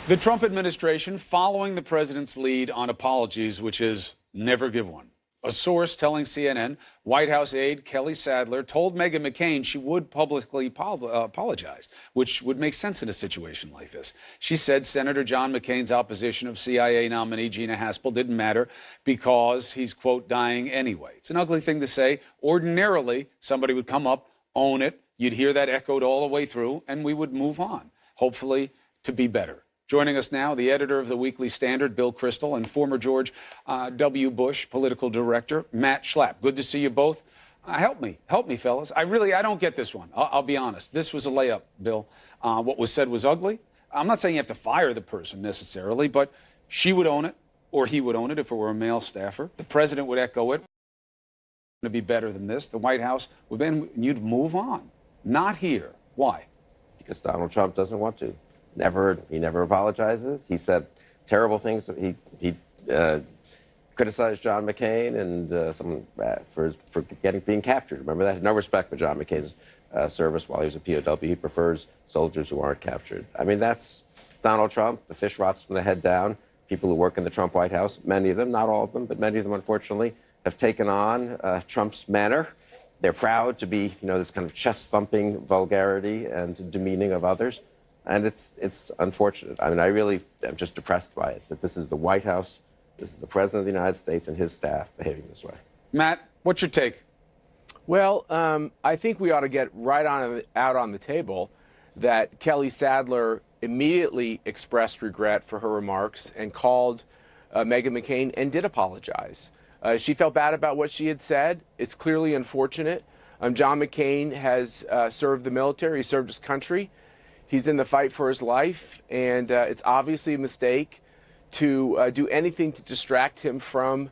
The Trump administration following the president's lead on apologies, which is never give one. A source telling CNN White House aide Kelly Sadler told Meghan McCain she would publicly apologize, which would make sense in a situation like this. She said Senator John McCain's opposition of CIA nominee Gina Haspel didn't matter because he's, quote, dying anyway. It's an ugly thing to say. Ordinarily, somebody would come up, own it. You'd hear that echoed all the way through, and we would move on, hopefully to be better. Joining us now, the editor of the Weekly Standard, Bill Kristol, and former George W. Bush political director, Matt Schlapp. Good to see you both. Help me, fellas. I don't get this one. I'll be honest. This was a layup, Bill. What was said was ugly. I'm not saying you have to fire the person necessarily, but she would own it, or he would own it if it were a male staffer. The president would echo it. To be better than this. The White House would be, you'd move on. Not here. Why? Because Donald Trump doesn't want to. He never apologizes. He said terrible things. He criticized John McCain and for being captured. Remember that? No respect for John McCain's service while he was a POW. He prefers soldiers who aren't captured. I mean, that's Donald Trump. The fish rots from the head down. People who work in the Trump White House, many of them, not all of them, but many of them, unfortunately, have taken on Trump's manner. They're proud to be, this kind of chest-thumping vulgarity and demeaning of others. And it's unfortunate. I mean, I really am just depressed by it, that this is the White House, this is the President of the United States and his staff behaving this way. Matt, what's your take? Well, I think we ought to get out on the table that Kelly Sadler immediately expressed regret for her remarks and called Meghan McCain and did apologize. She felt bad about what she had said. It's clearly unfortunate. John McCain has served the military. He served his country. He's in the fight for his life, and it's obviously a mistake to do anything to distract him from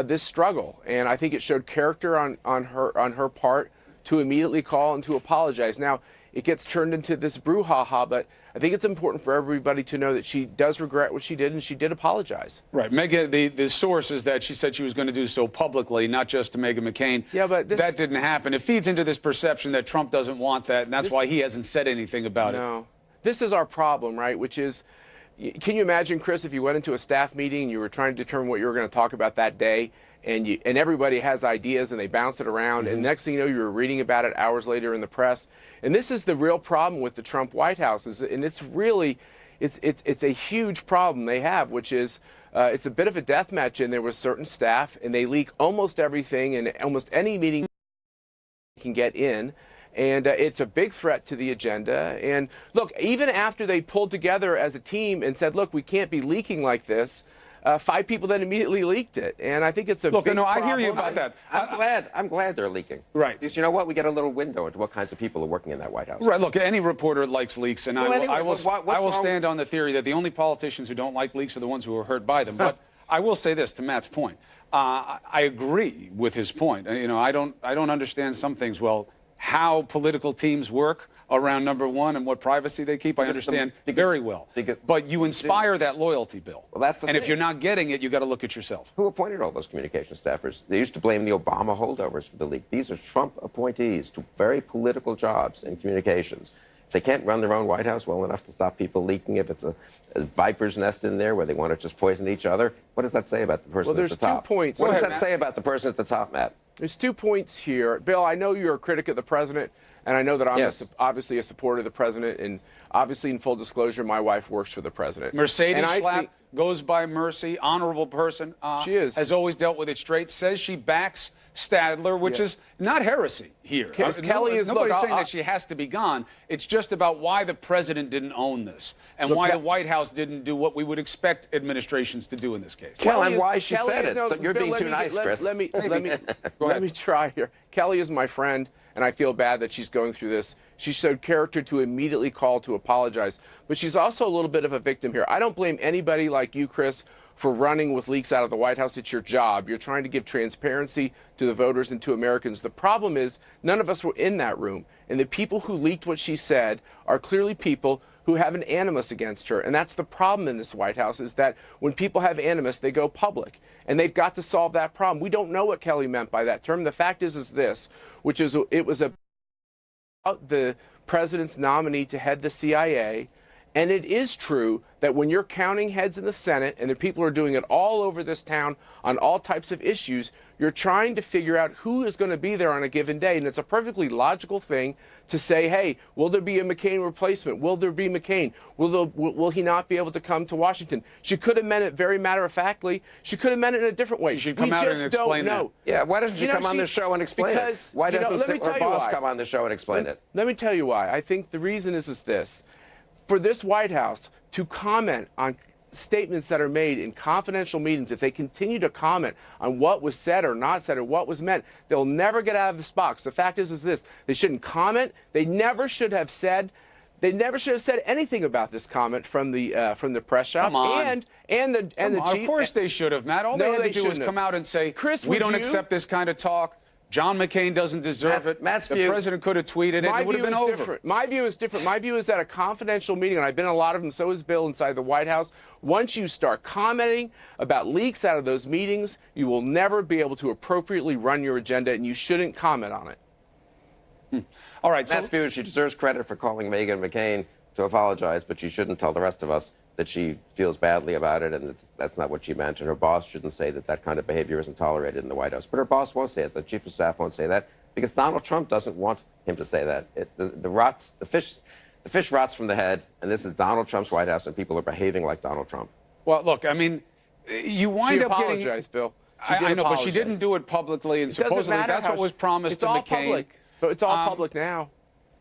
this struggle. And I think it showed character on her part to immediately call and to apologize. Now, it gets turned into this brouhaha, but I think it's important for everybody to know that she does regret what she did, and she did apologize. Right. Meghan, the source is that she said she was going to do so publicly, not just to Meghan McCain. Yeah, but that didn't happen. It feeds into this perception that Trump doesn't want that, and that's why he hasn't said anything about it. No. This is our problem, right, which is, can you imagine, Chris, if you went into a staff meeting and you were trying to determine what you were going to talk about that day, and everybody has ideas and they bounce it around, and next thing you know, you're reading about it hours later in the press. And this is the real problem with the Trump White House, and it's really, it's a huge problem they have, which is it's a bit of a death match in there with certain staff, and they leak almost everything and almost any meeting can get in. And it's a big threat to the agenda. And look, even after they pulled together as a team and said, look, we can't be leaking like this, 5 people then immediately leaked it. And I think it's a big problem. I hear you about that. I'm glad they're leaking. Right. Because you know what? We get a little window into what kinds of people are working in that White House. Right. Look, any reporter likes leaks, and I will stand on the theory that the only politicians who don't like leaks are the ones who are hurt by them. But I will say this to Matt's point. I agree with his point. I don't understand some things. Well, how political teams work around number one and what privacy they keep, I understand very well. But you inspire that loyalty, Bill. Well, that's the thing. And if you're not getting it, you got to look at yourself. Who appointed all those communication staffers? They used to blame the Obama holdovers for the leak. These are Trump appointees to very political jobs in communications. If they can't run their own White House well enough to stop people leaking, if it's a viper's nest in there where they want to just poison each other, what does that say about the person at the top? Well, there's 2 points. What does that say about the person at the top, Matt? There's 2 points here. Bill, I know you're a critic of the president, and I know that I'm obviously a supporter of the president, and obviously, in full disclosure, my wife works for the president. Mercedes Schlapp goes by Mercy, honorable person. She is. Has always dealt with it straight, says she backs Stadler, which is not heresy here. Kelly is, nobody's saying that she has to be gone. It's just about why the president didn't own this and why the White House didn't do what we would expect administrations to do in this case. Well, and why she said it. No, you're being too nice, Chris. Let me try here. Kelly is my friend, and I feel bad that she's going through this. She showed character to immediately call to apologize, but she's also a little bit of a victim here. I don't blame anybody like you, Chris, for running with leaks out of the White House. It's your job. You're trying to give transparency to the voters and to Americans. The problem is none of us were in that room, and the people who leaked what she said are clearly people who have an animus against her. And that's the problem in this White House, is that when people have animus, they go public. And they've got to solve that problem. We don't know what Kelly meant by that term. The fact is this, which is it was about the president's nominee to head the CIA, And it is true that when you're counting heads in the Senate, and the people are doing it all over this town on all types of issues, you're trying to figure out who is going to be there on a given day. And it's a perfectly logical thing to say, hey, will there be a McCain replacement? Will there be McCain? Will he not be able to come to Washington? She could have meant it very matter-of-factly. She could have meant it in a different way. She should come out and explain that. Yeah, why doesn't she come on the show and explain it? Why doesn't her boss come on the show and explain it? Let me tell you why. I think the reason is this. For this White House to comment on statements that are made in confidential meetings, if they continue to comment on what was said or not said or what was meant, they'll never get out of this box. The fact is this: they shouldn't comment. They never should have said. They never should have said anything about this comment from the press shop. Come on. And the chief. Of course they should have, Matt. All they had to do was come out and say, Chris, we don't accept this kind of talk. John McCain doesn't deserve it. The president could have tweeted it. It would have been over. Different. My view is different. My view is that a confidential meeting, and I've been in a lot of them, so is Bill, inside the White House. Once you start commenting about leaks out of those meetings, you will never be able to appropriately run your agenda, and you shouldn't comment on it. All right. Matt's view is she deserves credit for calling Meghan McCain to apologize, but she shouldn't tell the rest of us that she feels badly about it, and that's not what she meant. And her boss shouldn't say that kind of behavior isn't tolerated in the White House. But her boss won't say it. The chief of staff won't say that because Donald Trump doesn't want him to say that. The fish rots from the head, and this is Donald Trump's White House, and people are behaving like Donald Trump. Well, look, I mean, you wind up getting. She apologized, Bill. I know, but she didn't do it publicly, and supposedly that's what was promised to McCain. It's all public, but it's all public now.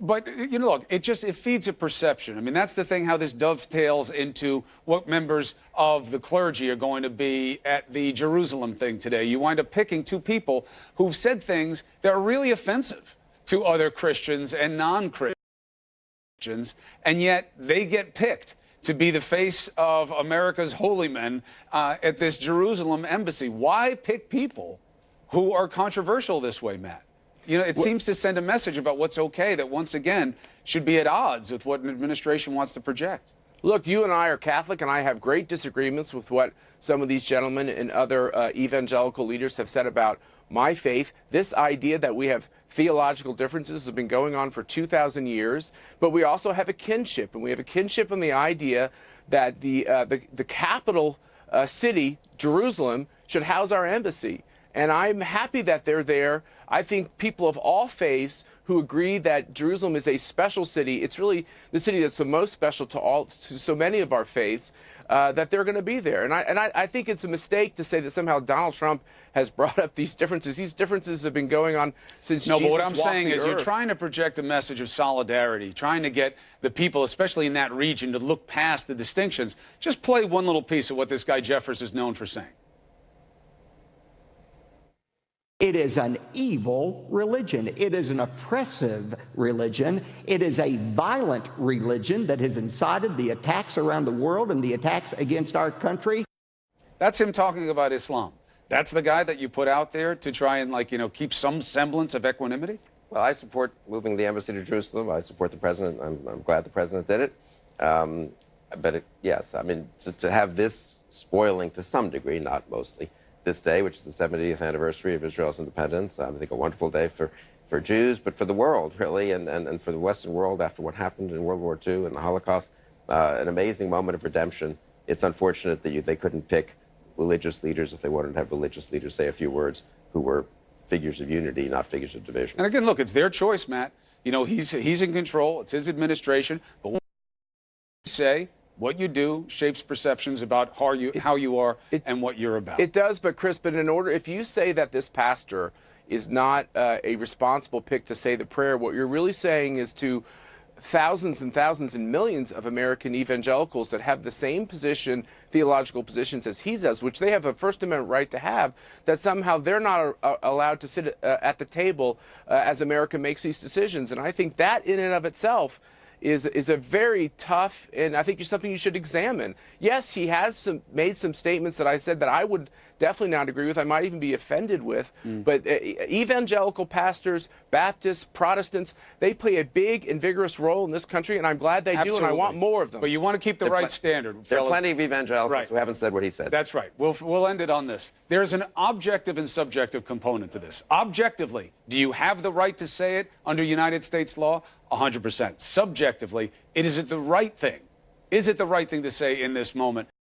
But, you know, look, it feeds a perception. I mean, that's the thing, how this dovetails into what members of the clergy are going to be at the Jerusalem thing today. You wind up picking two people who've said things that are really offensive to other Christians and non-Christians, and yet they get picked to be the face of America's holy men at this Jerusalem embassy. Why pick people who are controversial this way, Matt? You know, it seems to send a message about what's okay that, once again, should be at odds with what an administration wants to project. Look, you and I are Catholic, and I have great disagreements with what some of these gentlemen and other evangelical leaders have said about my faith. This idea that we have theological differences has been going on for 2,000 years, but we also have a kinship, and we have a kinship in the idea that the capital city, Jerusalem, should house our embassy. And I'm happy that they're there. I think people of all faiths who agree that Jerusalem is a special city, it's really the city that's the most special to so many of our faiths, that they're going to be there. And I think it's a mistake to say that somehow Donald Trump has brought up these differences. These differences have been going on since Jesus walked the earth. No, but what I'm saying is you're trying to project a message of solidarity, trying to get the people, especially in that region, to look past the distinctions. Just play one little piece of what this guy Jeffers is known for saying. It is an evil religion. It is an oppressive religion. It is a violent religion that has incited the attacks around the world and the attacks against our country. That's him talking about Islam. That's the guy that you put out there to try and, keep some semblance of equanimity? Well, I support moving the embassy to Jerusalem. I support the president. I'm glad the president did it. Yes, I mean, to have this spoiling to some degree, not mostly, this day, which is the 70th anniversary of Israel's independence. I think a wonderful day for Jews, but for the world, really, and for the Western world after what happened in World War II and the Holocaust. An amazing moment of redemption. It's unfortunate that they couldn't pick religious leaders, if they wanted to have religious leaders say a few words, who were figures of unity, not figures of division. And again, look, it's their choice, Matt. You know, he's in control. It's his administration. But what you say, what you do shapes perceptions about how you are and what you're about. It does, but Chris, if you say that this pastor is not a responsible pick to say the prayer, what you're really saying is to thousands and thousands and millions of American evangelicals that have the same theological positions as he does, which they have a First Amendment right to have, that somehow they're not allowed to sit at the table as America makes these decisions. And I think that in and of itself is a very tough, and I think it's something you should examine. Yes, he has made some statements that I said that I would definitely not agree with. I might even be offended with. But evangelical pastors, Baptists, Protestants, they play a big and vigorous role in this country, and I'm glad they do, and I want more of them. But you want to keep the right standard. There are plenty of evangelicals who haven't said what he said. That's right. We'll end it on this. There's an objective and subjective component to this. Objectively, do you have the right to say it under United States law? 100%. Subjectively, is it the right thing Is it the right thing to say in this moment?